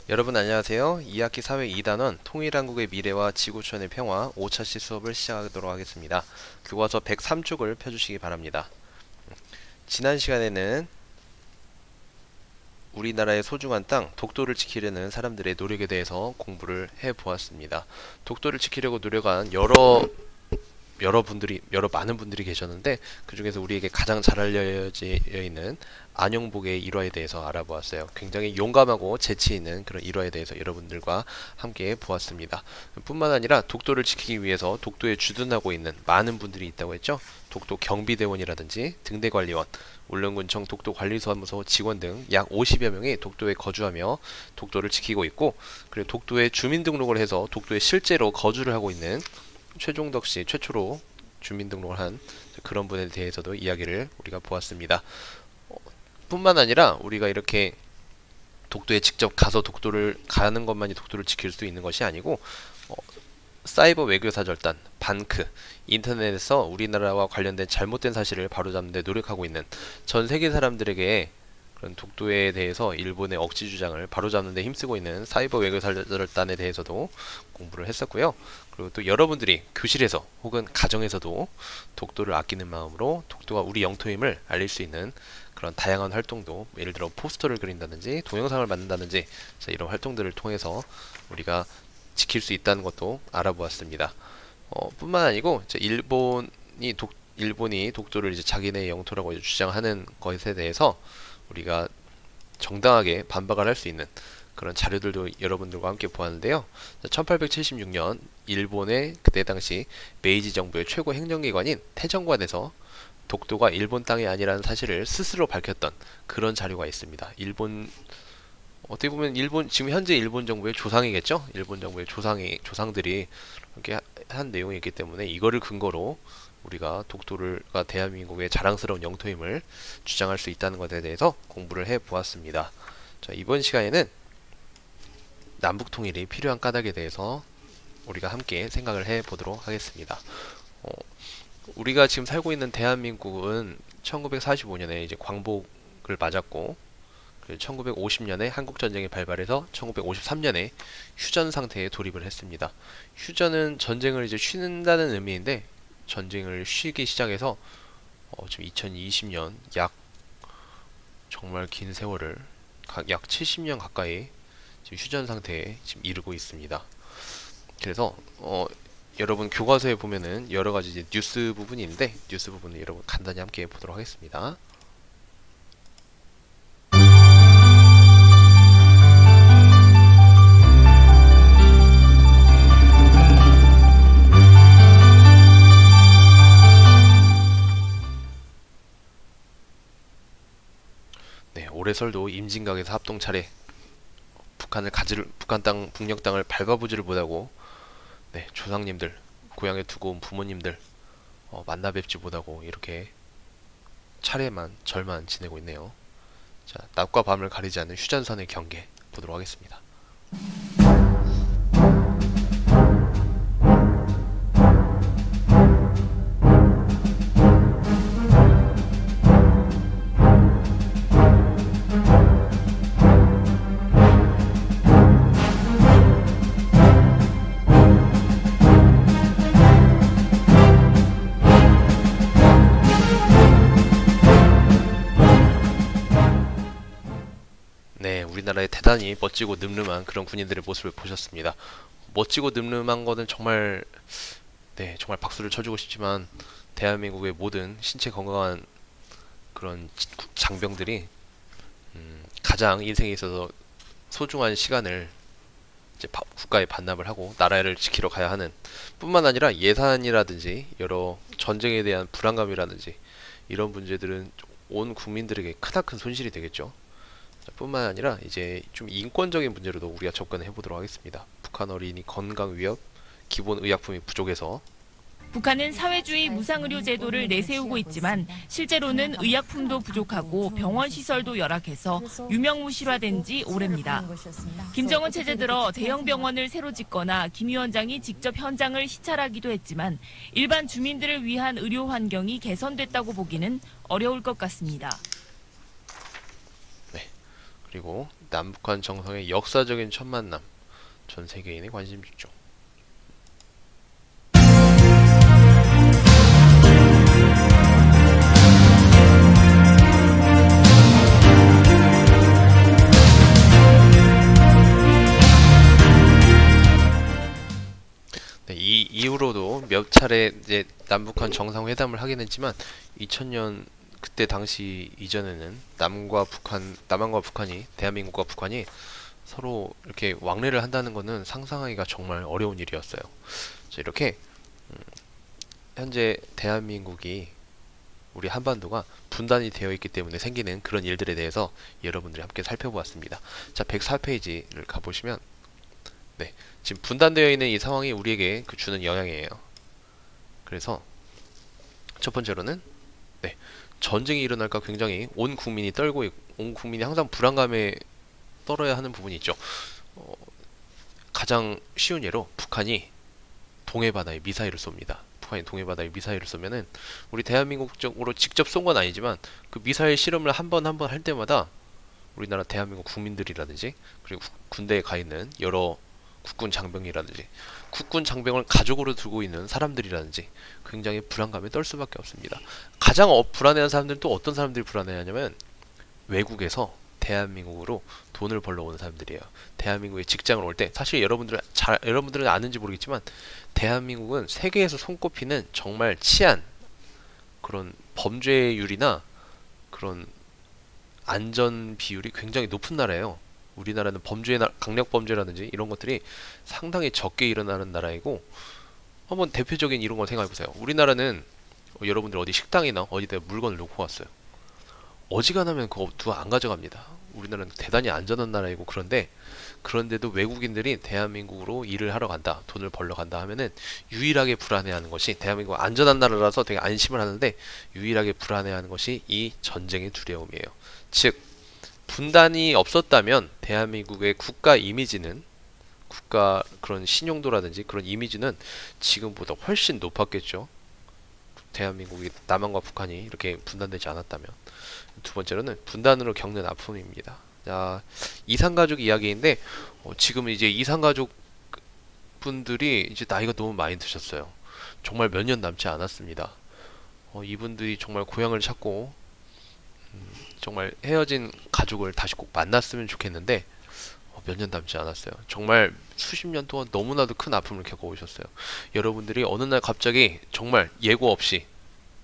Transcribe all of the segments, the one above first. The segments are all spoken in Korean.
여러분 안녕하세요. 2학기 사회 2단원 통일한국의 미래와 지구촌의 평화 5차시 수업을 시작하도록 하겠습니다. 교과서 103쪽을 펴주시기 바랍니다. 지난 시간에는 우리나라의 소중한 땅, 독도를 지키려는 사람들의 노력에 대해서 공부를 해보았습니다. 독도를 지키려고 노력한 많은 분들이 계셨는데, 그 중에서 우리에게 가장 잘 알려져 있는 안용복의 일화에 대해서 알아보았어요. 굉장히 용감하고 재치 있는 그런 일화에 대해서 여러분들과 함께 보았습니다. 뿐만 아니라 독도를 지키기 위해서 독도에 주둔하고 있는 많은 분들이 있다고 했죠. 독도 경비대원이라든지 등대관리원, 울릉군청 독도관리사무소 직원 등 약 50여 명이 독도에 거주하며 독도를 지키고 있고, 그리고 독도에 주민등록을 해서 독도에 실제로 거주를 하고 있는 최종덕 씨 최초로 주민등록을 한 그런 분에 대해서도 이야기를 우리가 보았습니다. 뿐만 아니라 우리가 이렇게 독도에 직접 가서 독도를 가는 것만이 독도를 지킬 수 있는 것이 아니고, 사이버 외교사절단, 반크, 인터넷에서 우리나라와 관련된 잘못된 사실을 바로잡는 데 노력하고 있는 전 세계 사람들에게 그런 독도에 대해서 일본의 억지 주장을 바로잡는 데 힘쓰고 있는 사이버 외교사절단에 대해서도 공부를 했었고요. 그리고 또 여러분들이 교실에서 혹은 가정에서도 독도를 아끼는 마음으로 독도가 우리 영토임을 알릴 수 있는 그런 다양한 활동도, 예를 들어 포스터를 그린다든지 동영상을 만든다든지, 이런 활동들을 통해서 우리가 지킬 수 있다는 것도 알아보았습니다. 뿐만 아니고 일본이 독도를 이제 자기네 영토라고 이제 주장하는 것에 대해서 우리가 정당하게 반박을 할 수 있는 그런 자료들도 여러분들과 함께 보았는데요. 1876년 일본의 그때 당시 메이지 정부의 최고 행정기관인 태정관에서 독도가 일본 땅이 아니라는 사실을 스스로 밝혔던 그런 자료가 있습니다. 어떻게 보면 지금 현재 일본 정부의 조상이겠죠? 일본 정부의 조상들이 이렇게 한 내용이 있기 때문에 이거를 근거로 우리가 독도가 대한민국의 자랑스러운 영토임을 주장할 수 있다는 것에 대해서 공부를 해보았습니다. 자, 이번 시간에는 남북 통일이 필요한 까닭에 대해서 우리가 함께 생각을 해보도록 하겠습니다. 우리가 지금 살고 있는 대한민국은 1945년에 이제 광복을 맞았고, 1950년에 한국전쟁이 발발해서 1953년에 휴전 상태에 돌입을 했습니다. 휴전은 전쟁을 이제 쉬는다는 의미인데, 전쟁을 쉬기 시작해서 지금 2020년 정말 긴 세월을 약 70년 가까이 지금 휴전 상태에 지금 이르고 있습니다. 그래서 여러분 교과서에 보면은 여러 가지 이제 뉴스 부분이 있는데, 뉴스 부분을 여러분 간단히 함께 보도록 하겠습니다. 네, 올해 설도 임진각에서 합동 차례 북한 땅 북녘 땅을 밟아보지를 못하고, 네, 조상님들, 고향에 두고 온 부모님들 만나 뵙지 못하고 이렇게 절만 지내고 있네요. 자, 낮과 밤을 가리지 않는 휴전선의 경계 보도록 하겠습니다. 네, 우리나라의 대단히 멋지고 늠름한 그런 군인들의 모습을 보셨습니다. 멋지고 늠름한 거는 정말, 네, 정말 박수를 쳐주고 싶지만, 대한민국의 모든 신체 건강한 그런 장병들이 가장 인생에 있어서 소중한 시간을 이제 국가에 반납을 하고 나라를 지키러 가야 하는, 뿐만 아니라 예산이라든지 여러 전쟁에 대한 불안감이라든지 이런 문제들은 온 국민들에게 크나큰 손실이 되겠죠. 뿐만 아니라 이제 좀 인권적인 문제로도 우리가 접근해 보도록 하겠습니다. 북한 어린이 건강 위협, 기본 의약품이 부족해서. 북한은 사회주의 무상의료 제도를 내세우고 있지만 실제로는 의약품도 부족하고 병원 시설도 열악해서 유명무실화된 지 오래입니다. 김정은 체제 들어 대형 병원을 새로 짓거나 김 위원장이 직접 현장을 시찰하기도 했지만 일반 주민들을 위한 의료 환경이 개선됐다고 보기는 어려울 것 같습니다. 그리고 남북한 정상의 역사적인 첫 만남, 전 세계인의 관심 집중. 네, 이 이후로도 몇 차례 이제 남북한 정상회담을 하긴 했지만 2000년 그때 당시 이전에는 남한과 북한이, 대한민국과 북한이 서로 이렇게 왕래를 한다는 것은 상상하기가 정말 어려운 일이었어요. 그래서 이렇게 현재 대한민국이, 우리 한반도가 분단이 되어 있기 때문에 생기는 그런 일들에 대해서 여러분들이 함께 살펴보았습니다. 자, 104페이지를 가보시면, 네, 지금 분단되어 있는 이 상황이 우리에게 주는 영향이에요. 그래서 첫 번째로는, 네, 전쟁이 일어날까 굉장히 온 국민이 떨고 있고, 온 국민이 항상 불안감에 떨어야 하는 부분이 있죠. 가장 쉬운 예로 북한이 동해바다에 미사일을 쏩니다. 북한이 동해바다에 미사일을 쏘면은 우리 대한민국 쪽으로 직접 쏜 건 아니지만 그 미사일 실험을 한 번 할 때마다 우리나라 대한민국 국민들이라든지 그리고 군대에 가 있는 여러 국군 장병이라든지 국군 장병을 가족으로 두고 있는 사람들이라든지 굉장히 불안감에 떨 수밖에 없습니다. 가장 불안해하는 사람들은 또 어떤 사람들이 불안해하냐면 외국에서 대한민국으로 돈을 벌러 오는 사람들이에요. 대한민국에 직장을 올 때, 사실 여러분들은 아는지 모르겠지만 대한민국은 세계에서 손꼽히는 정말 치안, 그런 범죄율이나 그런 안전 비율이 굉장히 높은 나라예요. 우리나라는 강력 범죄라든지 이런 것들이 상당히 적게 일어나는 나라이고, 한번 대표적인 이런 걸 생각해 보세요. 우리나라는 여러분들 어디 식당이나 어디다 물건을 놓고 왔어요. 어지간하면 그거 누가 안 가져갑니다. 우리나라는 대단히 안전한 나라이고, 그런데도 외국인들이 대한민국으로 일을 하러 간다, 돈을 벌러 간다 하면은 유일하게 불안해하는 것이, 대한민국 안전한 나라라서 되게 안심을 하는데 유일하게 불안해하는 것이 이 전쟁의 두려움이에요. 즉, 분단이 없었다면 대한민국의 국가 이미지는, 국가 그런 신용도라든지 그런 이미지는 지금보다 훨씬 높았겠죠. 대한민국이, 남한과 북한이 이렇게 분단되지 않았다면. 두 번째로는 분단으로 겪는 아픔입니다. 자, 이산가족 이야기인데, 지금 이제 이산가족 분들이 이제 나이가 너무 많이 드셨어요. 정말 몇 년 남지 않았습니다. 이분들이 정말 고향을 찾고 정말 헤어진 가족을 다시 꼭 만났으면 좋겠는데 몇 년 남지 않았어요. 정말 수십 년 동안 너무나도 큰 아픔을 겪어오셨어요. 여러분들이 어느 날 갑자기 정말 예고 없이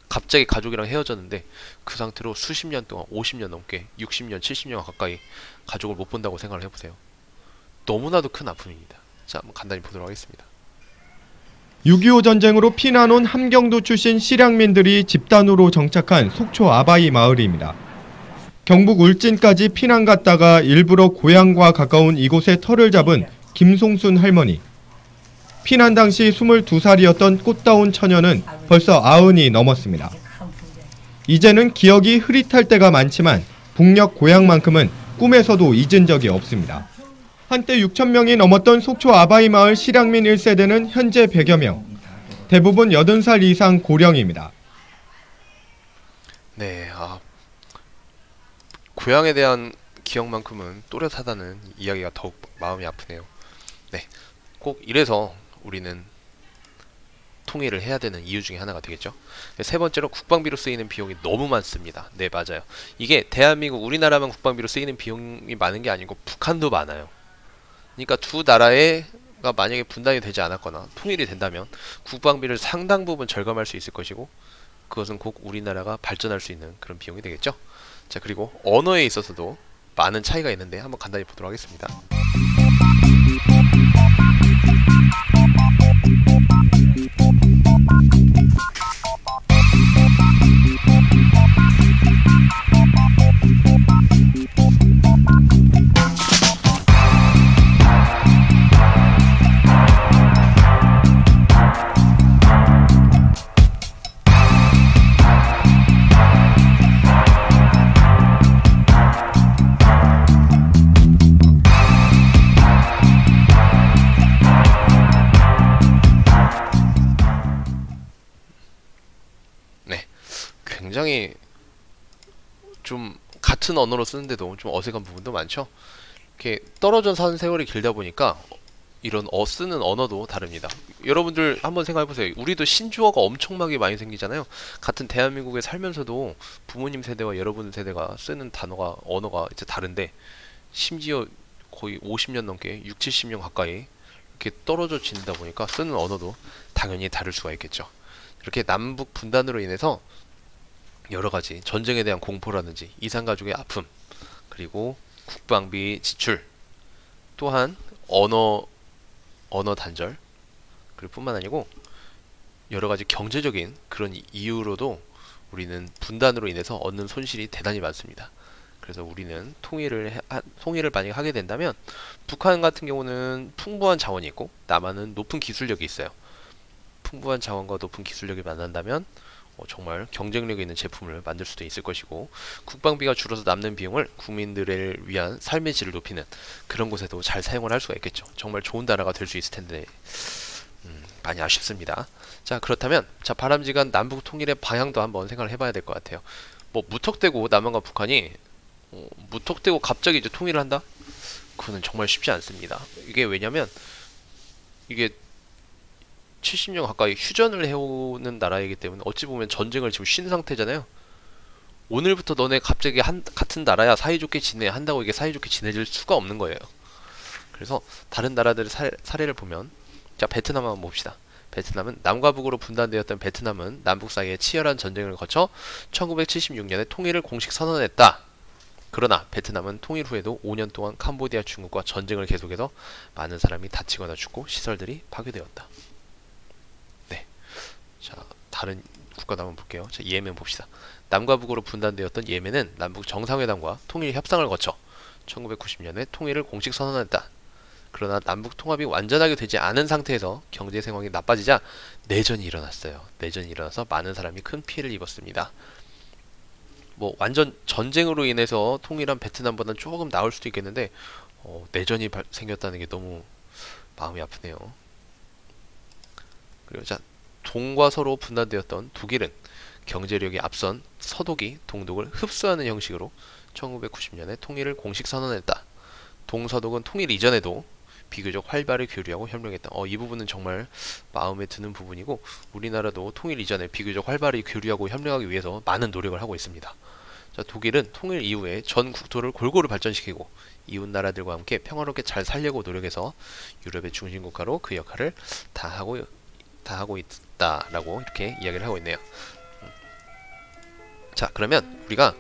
갑자기 가족이랑 헤어졌는데 그 상태로 수십 년 동안, 50년 넘게, 60년, 70년 가까이 가족을 못 본다고 생각을 해보세요. 너무나도 큰 아픔입니다. 자, 한번 간단히 보도록 하겠습니다. 6.25 전쟁으로 피난 온 함경도 출신 실향민들이 집단으로 정착한 속초 아바이 마을입니다. 경북 울진까지 피난 갔다가 일부러 고향과 가까운 이곳에 터를 잡은 김송순 할머니. 피난 당시 22살이었던 꽃다운 처녀는 벌써 90이 넘었습니다. 이제는 기억이 흐릿할 때가 많지만 북녘 고향만큼은 꿈에서도 잊은 적이 없습니다. 한때 6,000명이 넘었던 속초 아바이 마을 실향민 1세대는 현재 100여 명. 대부분 80살 이상 고령입니다. 네, 고향에 대한 기억만큼은 또렷하다는 이야기가 더욱 마음이 아프네요. 네, 꼭 이래서 우리는 통일을 해야 되는 이유 중에 하나가 되겠죠. 세 번째로, 국방비로 쓰이는 비용이 너무 많습니다. 네, 맞아요. 이게 대한민국, 우리나라만 국방비로 쓰이는 비용이 많은 게 아니고 북한도 많아요. 그러니까 두 나라가 만약에 분단이 되지 않았거나 통일이 된다면 국방비를 상당 부분 절감할 수 있을 것이고, 그것은 꼭 우리나라가 발전할 수 있는 그런 비용이 되겠죠. 자, 그리고 언어에 있어서도 많은 차이가 있는데 한번 간단히 보도록 하겠습니다. 굉장히 좀 같은 언어로 쓰는데도 좀 어색한 부분도 많죠. 이렇게 떨어져 사는 세월이 길다 보니까 이런 쓰는 언어도 다릅니다. 여러분들 한번 생각해보세요. 우리도 신조어가 엄청나게 많이 생기잖아요. 같은 대한민국에 살면서도 부모님 세대와 여러분 세대가 쓰는 언어가 이제 다른데, 심지어 거의 50년 넘게 6, 70년 가까이 이렇게 떨어져 지내다 보니까 쓰는 언어도 당연히 다를 수가 있겠죠. 이렇게 남북 분단으로 인해서 여러가지 전쟁에 대한 공포라든지 이산가족의 아픔, 그리고 국방비 지출, 또한 언어 단절, 그리고 뿐만 아니고 여러가지 경제적인 그런 이유로도 우리는 분단으로 인해서 얻는 손실이 대단히 많습니다. 그래서 우리는 통일을 만약에 하게 된다면, 북한 같은 경우는 풍부한 자원이 있고 남한은 높은 기술력이 있어요. 풍부한 자원과 높은 기술력이 만난다면 정말 경쟁력 있는 제품을 만들 수도 있을 것이고, 국방비가 줄어서 남는 비용을 국민들을 위한 삶의 질을 높이는 그런 곳에도 잘 사용을 할 수가 있겠죠. 정말 좋은 나라가 될 수 있을 텐데 많이 아쉽습니다. 자, 그렇다면 바람직한 남북 통일의 방향도 한번 생각을 해봐야 될 것 같아요. 뭐 무턱대고 남한과 북한이 무턱대고 갑자기 이제 통일을 한다? 그거는 정말 쉽지 않습니다. 이게 왜냐면 이게 70년 가까이 휴전을 해오는 나라이기 때문에 어찌 보면 전쟁을 지금 쉰 상태잖아요. 오늘부터 너네 갑자기 같은 나라야 사이좋게 지내 한다고 이게 사이좋게 지내질 수가 없는 거예요. 그래서 다른 나라들의 사례를 보면, 자, 베트남 한번 봅시다. 베트남은 남과 북으로 분단되었던 베트남은 남북 사이에 치열한 전쟁을 거쳐 1976년에 통일을 공식 선언했다. 그러나 베트남은 통일 후에도 5년 동안 캄보디아 중국과 전쟁을 계속해서 많은 사람이 다치거나 죽고 시설들이 파괴되었다. 네. 자, 다른 국가도 한번 볼게요. 자, 예멘 봅시다. 남과 북으로 분단되었던 예멘은 남북 정상회담과 통일 협상을 거쳐 1990년에 통일을 공식 선언했다. 그러나 남북 통합이 완전하게 되지 않은 상태에서 경제 상황이 나빠지자 내전이 일어났어요. 내전이 일어나서 많은 사람이 큰 피해를 입었습니다. 뭐 완전 전쟁으로 인해서 통일한 베트남보다는 조금 나을 수도 있겠는데 내전이 생겼다는 게 너무 마음이 아프네요. 그리고 자, 동과 서로 분단되었던 독일은 경제력이 앞선 서독이 동독을 흡수하는 형식으로 1990년에 통일을 공식 선언했다. 동서독은 통일 이전에도 비교적 활발히 교류하고 협력했다. 이 부분은 정말 마음에 드는 부분이고, 우리나라도 통일 이전에 비교적 활발히 교류하고 협력하기 위해서 많은 노력을 하고 있습니다. 자, 독일은 통일 이후에 전 국토를 골고루 발전시키고 이웃 나라들과 함께 평화롭게 잘 살려고 노력해서 유럽의 중심 국가로 그 역할을 다 하고 있다라고 이렇게 이야기를 하고 있네요. 자, 그러면 우리가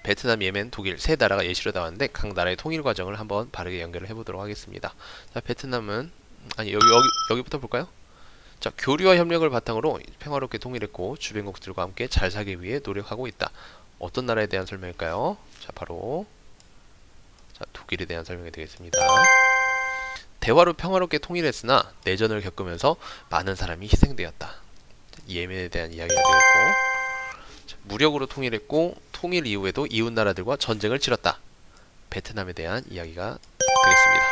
베트남, 예멘, 독일 세 나라가 예시로 나왔는데 각 나라의 통일 과정을 한번 바르게 연결을 해보도록 하겠습니다. 자, 베트남은 여기부터 볼까요? 자, 교류와 협력을 바탕으로 평화롭게 통일했고 주변국들과 함께 잘 살기 위해 노력하고 있다. 어떤 나라에 대한 설명일까요? 자, 바로 독일에 대한 설명이 되겠습니다. 대화로 평화롭게 통일했으나 내전을 겪으면서 많은 사람이 희생되었다. 예멘에 대한 이야기가 되겠고, 무력으로 통일했고 통일 이후에도 이웃 나라들과 전쟁을 치렀다. 베트남에 대한 이야기가 되겠습니다.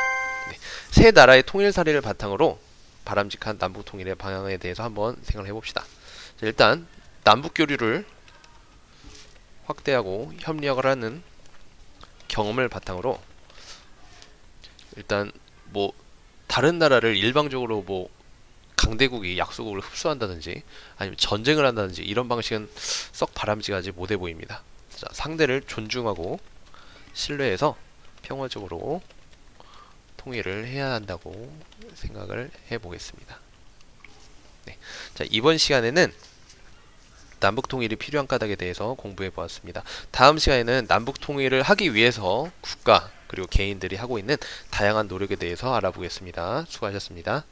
네. 세 나라의 통일 사례를 바탕으로 바람직한 남북 통일의 방향에 대해서 한번 생각을 해봅시다. 자, 일단 남북 교류를 확대하고 협력을 하는 경험을 바탕으로 일단 뭐 다른 나라를 일방적으로 뭐 강대국이 약소국을 흡수한다든지 아니면 전쟁을 한다든지 이런 방식은 썩 바람직하지 못해 보입니다. 자, 상대를 존중하고 신뢰해서 평화적으로 통일을 해야 한다고 생각을 해보겠습니다. 네. 자, 이번 시간에는 남북 통일이 필요한 까닭에 대해서 공부해 보았습니다. 다음 시간에는 남북 통일을 하기 위해서 국가 그리고 개인들이 하고 있는 다양한 노력에 대해서 알아보겠습니다. 수고하셨습니다.